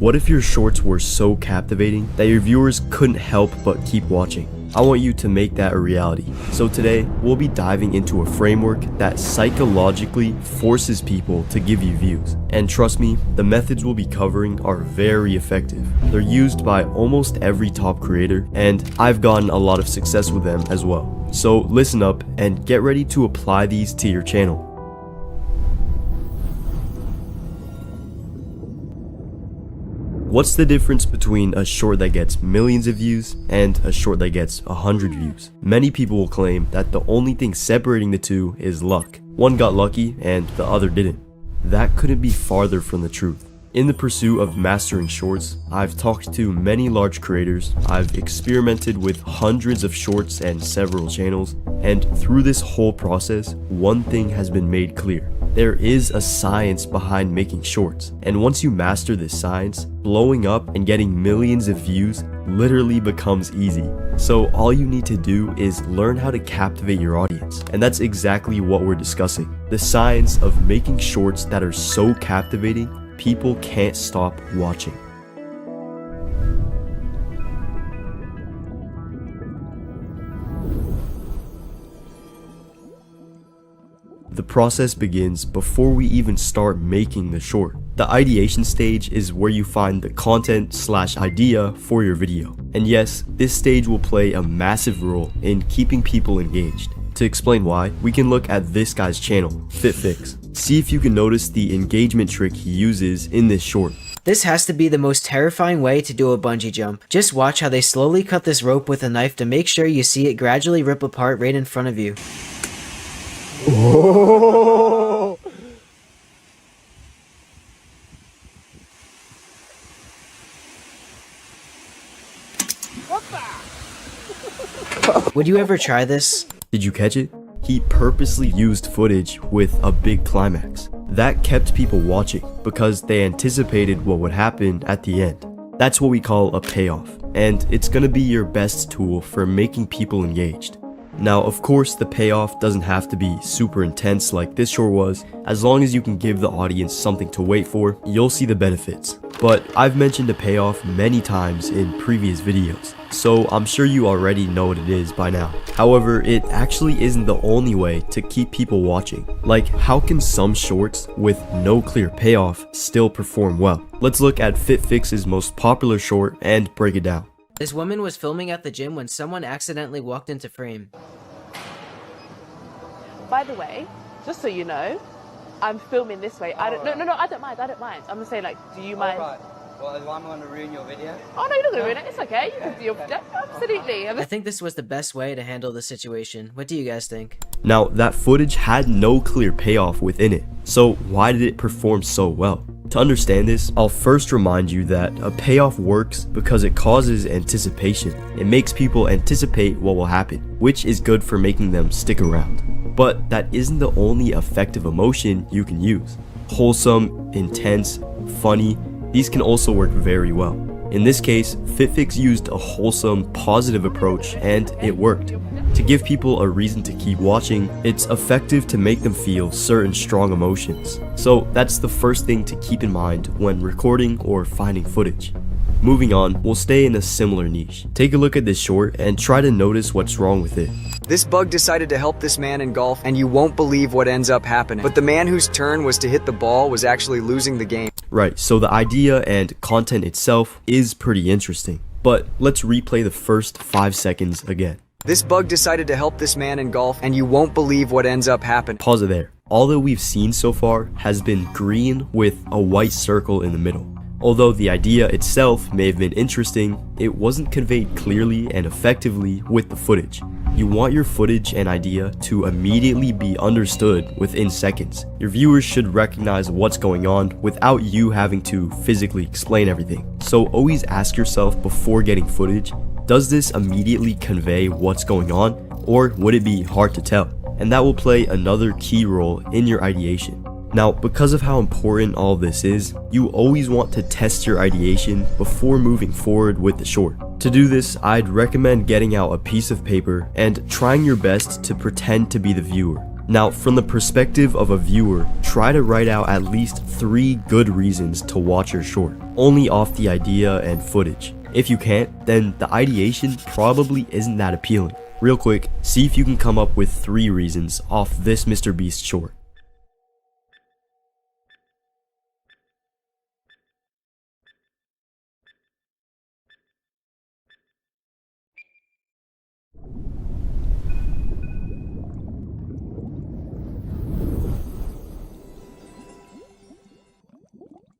What if your shorts were so captivating that your viewers couldn't help but keep watching? I want you to make that a reality. So today, we'll be diving into a framework that psychologically forces people to give you views. And trust me, the methods we'll be covering are very effective. They're used by almost every top creator, and I've gotten a lot of success with them as well. So listen up and get ready to apply these to your channel. What's the difference between a short that gets millions of views and a short that gets 100 views? Many people will claim that the only thing separating the two is luck. One got lucky and the other didn't. That couldn't be farther from the truth. In the pursuit of mastering shorts, I've talked to many large creators, I've experimented with hundreds of shorts and several channels, and through this whole process, one thing has been made clear. There is a science behind making shorts, and once you master this science, blowing up and getting millions of views literally becomes easy. So all you need to do is learn how to captivate your audience, and that's exactly what we're discussing. The science of making shorts that are so captivating, people can't stop watching. The process begins before we even start making the short. The ideation stage is where you find the content/idea for your video. And yes, this stage will play a massive role in keeping people engaged. To explain why, we can look at this guy's channel, FitFix. See if you can notice the engagement trick he uses in this short. This has to be the most terrifying way to do a bungee jump. Just watch how they slowly cut this rope with a knife to make sure you see it gradually rip apart right in front of you. Oh. Would you ever try this? Did you catch it? He purposely used footage with a big climax. That kept people watching because they anticipated what would happen at the end. That's what we call a payoff, and it's gonna be your best tool for making people engaged. Now, of course, the payoff doesn't have to be super intense like this short was. As long as you can give the audience something to wait for, you'll see the benefits. But I've mentioned a payoff many times in previous videos, so I'm sure you already know what it is by now. However, it actually isn't the only way to keep people watching. Like, how can some shorts with no clear payoff still perform well? Let's look at FitFix's most popular short and break it down. This woman was filming at the gym when someone accidentally walked into frame. By the way, just so you know, I'm filming this way. I don't mind. I'm just saying, like, do you mind? Right. Well, if I'm going to ruin your video? Oh, no, you're not going to ruin it. It's okay. You can do your... Absolutely. I think this was the best way to handle the situation. What do you guys think? Now, that footage had no clear payoff within it, so why did it perform so well? To understand this, I'll first remind you that a payoff works because it causes anticipation. It makes people anticipate what will happen, which is good for making them stick around. But that isn't the only effective emotion you can use. Wholesome, intense, funny, these can also work very well. In this case, FitFix used a wholesome, positive approach, and it worked. To give people a reason to keep watching, it's effective to make them feel certain strong emotions. So that's the first thing to keep in mind when recording or finding footage. Moving on, we'll stay in a similar niche. Take a look at this short and try to notice what's wrong with it. This bug decided to help this man in golf, and you won't believe what ends up happening. But the man whose turn was to hit the ball was actually losing the game. Right, so the idea and content itself is pretty interesting. But let's replay the first 5 seconds again. This bug decided to help this man in golf, and you won't believe what ends up happening. Pause it there. All that we've seen so far has been green with a white circle in the middle. Although the idea itself may have been interesting, it wasn't conveyed clearly and effectively with the footage. You want your footage and idea to immediately be understood within seconds. Your viewers should recognize what's going on without you having to physically explain everything. So always ask yourself before getting footage, does this immediately convey what's going on, or would it be hard to tell? And that will play another key role in your ideation. Now, because of how important all this is, you always want to test your ideation before moving forward with the short. To do this, I'd recommend getting out a piece of paper and trying your best to pretend to be the viewer. Now, from the perspective of a viewer, try to write out at least 3 good reasons to watch your short, only off the idea and footage. If you can't, then the ideation probably isn't that appealing. Real quick, see if you can come up with 3 reasons off this Mr. Beast short.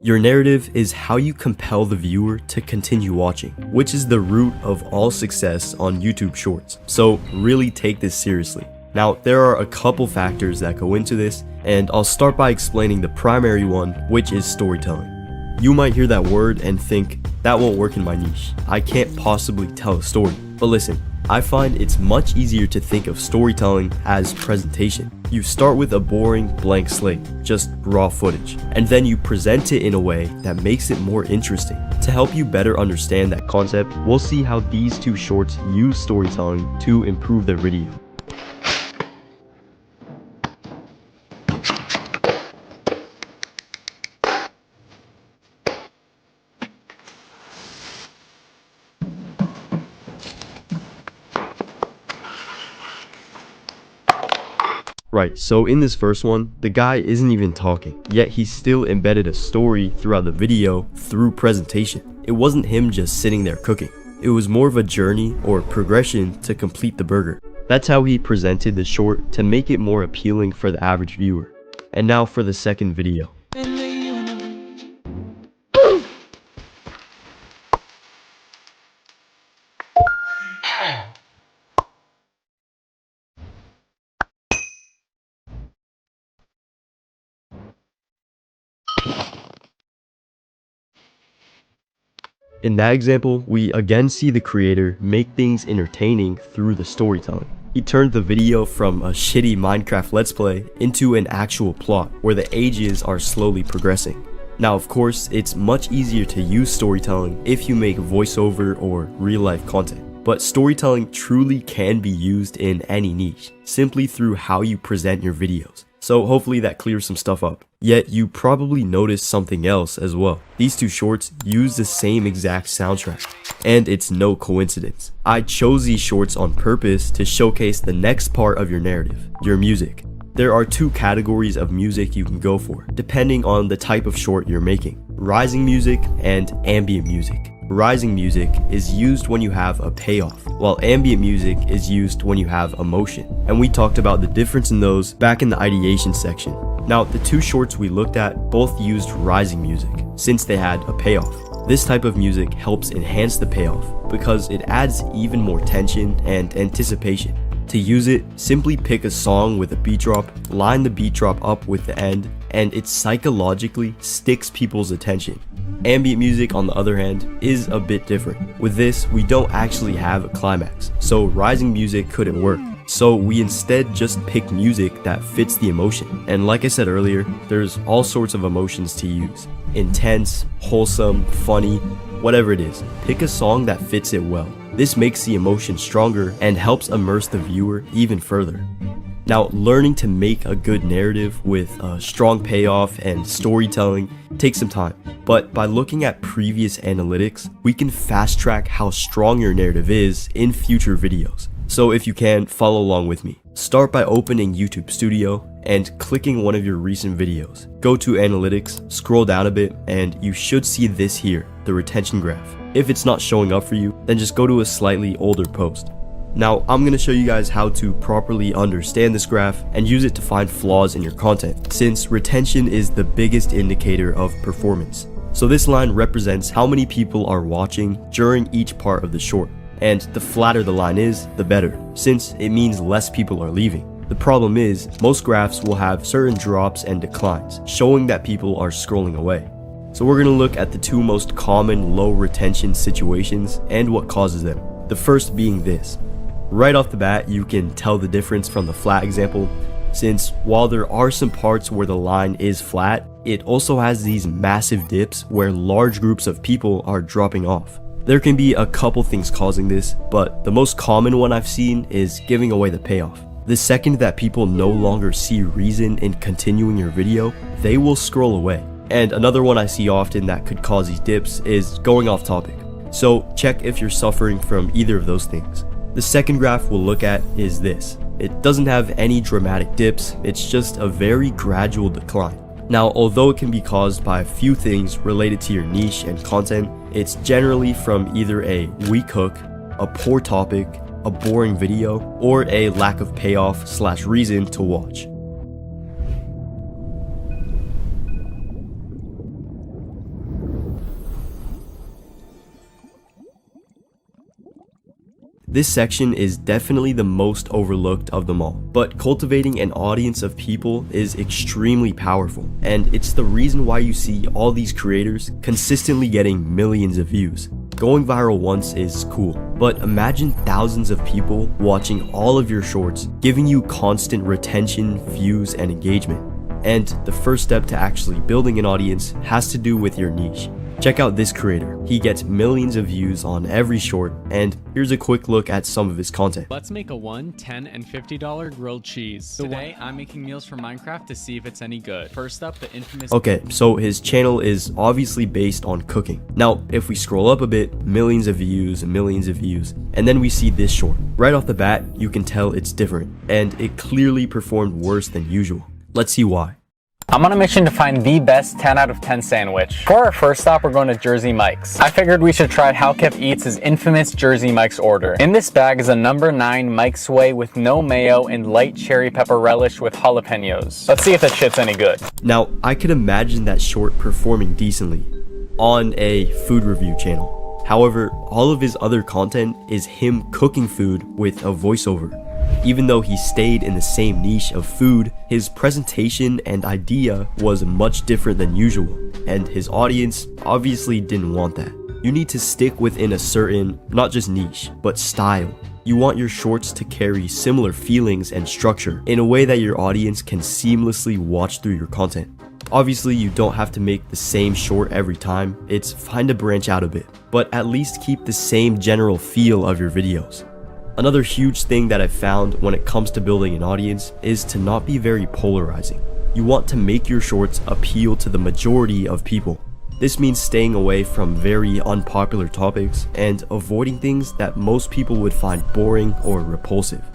Your narrative is how you compel the viewer to continue watching, which is the root of all success on YouTube Shorts. So really take this seriously. Now, there are a couple factors that go into this, and I'll start by explaining the primary one, which is storytelling. You might hear that word and think, that won't work in my niche. I can't possibly tell a story. But listen, I find it's much easier to think of storytelling as presentation. You start with a boring blank slate, just raw footage, and then you present it in a way that makes it more interesting. To help you better understand that concept, we'll see how these 2 shorts use storytelling to improve their video. Right, so in this first one, the guy isn't even talking, yet he still embedded a story throughout the video through presentation. It wasn't him just sitting there cooking. It was more of a journey or progression to complete the burger. That's how he presented the short to make it more appealing for the average viewer. And now for the second video. In that example, we again see the creator make things entertaining through the storytelling. He turned the video from a shitty Minecraft Let's Play into an actual plot where the ages are slowly progressing. Now, of course, it's much easier to use storytelling if you make voiceover or real-life content, but storytelling truly can be used in any niche, simply through how you present your videos. So hopefully that clears some stuff up. Yet you probably noticed something else as well. These 2 shorts use the same exact soundtrack, and it's no coincidence. I chose these shorts on purpose to showcase the next part of your narrative, your music. There are 2 categories of music you can go for, depending on the type of short you're making: rising music and ambient music. Rising music is used when you have a payoff, while ambient music is used when you have emotion. And we talked about the difference in those back in the ideation section. Now, the 2 shorts we looked at both used rising music, since they had a payoff. This type of music helps enhance the payoff because it adds even more tension and anticipation. To use it, simply pick a song with a beat drop, line the beat drop up with the end, and it psychologically sticks people's attention. Ambient music, on the other hand, is a bit different. With this, we don't actually have a climax, so rising music couldn't work. So we instead just picked music that fits the emotion. And like I said earlier, there's all sorts of emotions to use. Intense, wholesome, funny, whatever it is. Pick a song that fits it well. This makes the emotion stronger and helps immerse the viewer even further. Now, learning to make a good narrative with a strong payoff and storytelling takes some time, but by looking at previous analytics, we can fast track how strong your narrative is in future videos. So if you can, follow along with me. Start by opening YouTube Studio and clicking one of your recent videos. Go to Analytics, scroll down a bit, and you should see this here, the retention graph. If it's not showing up for you, then just go to a slightly older post. Now, I'm going to show you guys how to properly understand this graph and use it to find flaws in your content, since retention is the biggest indicator of performance. So this line represents how many people are watching during each part of the short, and the flatter the line is, the better, since it means less people are leaving. The problem is, most graphs will have certain drops and declines, showing that people are scrolling away. So we're going to look at the 2 most common low retention situations and what causes them. The first being this. Right off the bat, you can tell the difference from the flat example, since while there are some parts where the line is flat, it also has these massive dips where large groups of people are dropping off. There can be a couple things causing this, but the most common one I've seen is giving away the payoff. The second that people no longer see reason in continuing your video, they will scroll away. And another one I see often that could cause these dips is going off topic. So check if you're suffering from either of those things. The second graph we'll look at is this. It doesn't have any dramatic dips, it's just a very gradual decline. Now, although it can be caused by a few things related to your niche and content, it's generally from either a weak hook, a poor topic, a boring video, or a lack of payoff/reason to watch. This section is definitely the most overlooked of them all, but cultivating an audience of people is extremely powerful, and it's the reason why you see all these creators consistently getting millions of views. Going viral once is cool, but imagine thousands of people watching all of your shorts, giving you constant retention, views, and engagement. And the first step to actually building an audience has to do with your niche. Check out this creator. He gets millions of views on every short, and here's a quick look at some of his content. Let's make a $1, $10, and $50 grilled cheese. Today, I'm making meals for Minecraft to see if it's any good. First up, the infamous... Okay, so his channel is obviously based on cooking. Now, if we scroll up a bit, millions of views, and then we see this short. Right off the bat, you can tell it's different, and it clearly performed worse than usual. Let's see why. I'm on a mission to find the best 10 out of 10 sandwich. For our first stop, we're going to Jersey Mike's. I figured we should try How Kev Eats' infamous Jersey Mike's order. In this bag is a number 9 Mike's Way with no mayo and light cherry pepper relish with jalapenos. Let's see if that shit's any good. Now, I could imagine that short performing decently on a food review channel. However, all of his other content is him cooking food with a voiceover. Even though he stayed in the same niche of food, his presentation and idea was much different than usual, and his audience obviously didn't want that. You need to stick within a certain, not just niche, but style. You want your shorts to carry similar feelings and structure in a way that your audience can seamlessly watch through your content. Obviously, you don't have to make the same short every time, it's fine to branch out a bit, but at least keep the same general feel of your videos. Another huge thing that I've found when it comes to building an audience is to not be very polarizing. You want to make your shorts appeal to the majority of people. This means staying away from very unpopular topics and avoiding things that most people would find boring or repulsive.